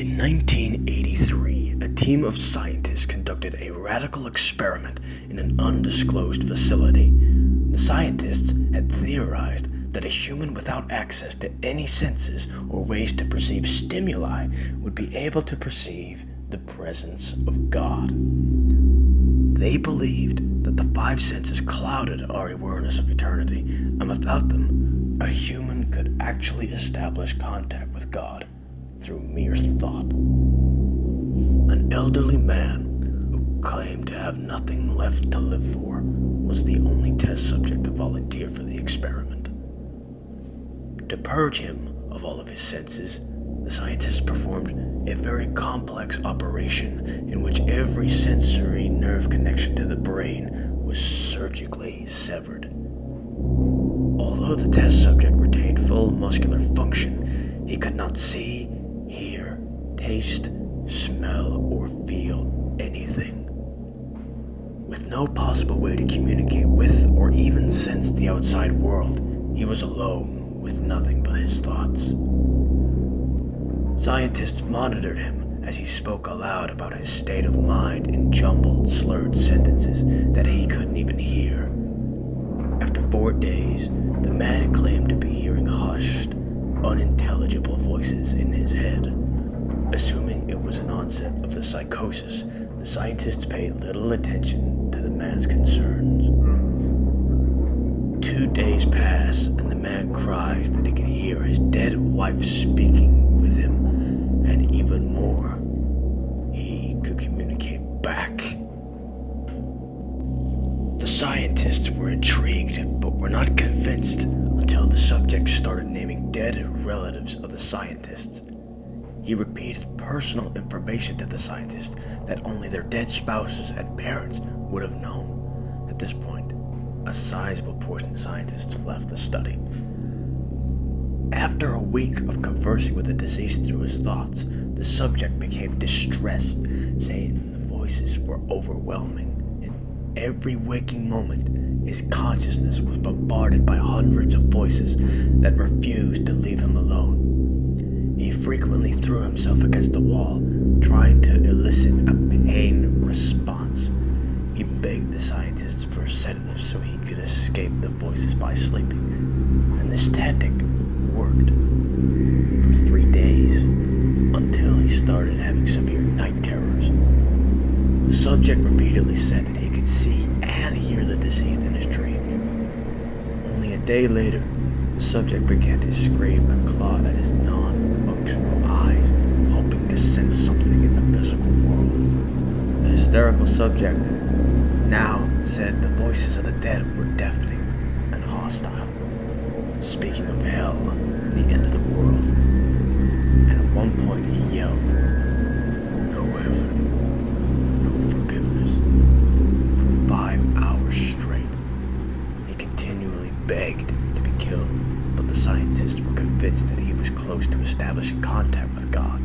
In 1983, a team of scientists conducted a radical experiment in an undisclosed facility. The scientists had theorized that a human without access to any senses or ways to perceive stimuli would be able to perceive the presence of God. They believed that the five senses clouded our awareness of eternity, and without them, a human could actually establish contact with God through mere thought. An elderly man who claimed to have nothing left to live for was the only test subject to volunteer for the experiment. To purge him of all of his senses, the scientists performed a very complex operation in which every sensory nerve connection to the brain was surgically severed. Although the test subject retained full muscular function, he could not see, hear, taste, smell, or feel anything. With no possible way to communicate with or even sense the outside world, he was alone with nothing but his thoughts. Scientists monitored him as he spoke aloud about his state of mind in jumbled, slurred sentences that he couldn't even hear. After 4 days, the man claimed to be hearing hushed, unintelligible voices in his head. Assuming it was an onset of the psychosis, the scientists paid little attention to the man's concerns. 2 days pass, and the man cries that he can hear his dead wife speaking with him, and even more, he could communicate back. The scientists were intrigued, but were not convinced until the subject started naming dead relatives of the scientists. He repeated personal information to the scientists that only their dead spouses and parents would have known. At this point, a sizable portion of scientists left the study. After a week of conversing with the deceased through his thoughts, the subject became distressed, saying the voices were overwhelming. In every waking moment, his consciousness was bombarded by hundreds of voices that refused to leave him alone. He frequently threw himself against the wall, trying to elicit a pain response. He begged the scientists for a sedative so he could escape the voices by sleeping, and this tactic worked for 3 days until he started having severe night terrors. The subject repeatedly said that he could see and hear the deceased in his dreams. Only a day later, the subject began to scream and claw at his non-functional eyes, hoping to sense something in the physical world. The hysterical subject now said the voices of the dead were deafening and hostile, speaking of hell and the end of the world. And at one point he yelled, "No heaven, no forgiveness." For 5 hours straight, he continually begged to be killed, but the scientists were convinced that he was close to establishing contact with God.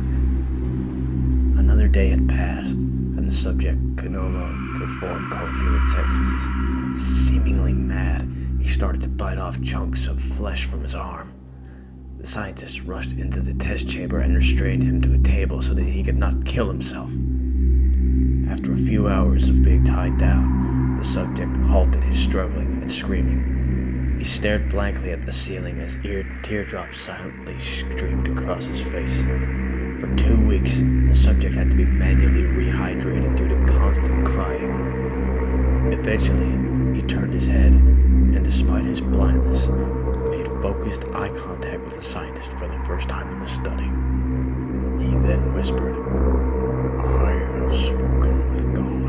Another day had passed, and the subject could no longer form coherent sentences. Seemingly mad, he started to bite off chunks of flesh from his arm. The scientists rushed into the test chamber and restrained him to a table so that he could not kill himself. After a few hours of being tied down, the subject halted his struggling and screaming. He stared blankly at the ceiling as teardrops silently streamed across his face. For 2 weeks, the subject had to be manually rehydrated due to constant crying. Eventually, he turned his head, and despite his blindness, made focused eye contact with the scientist for the first time in the study. He then whispered, "I have spoken with God."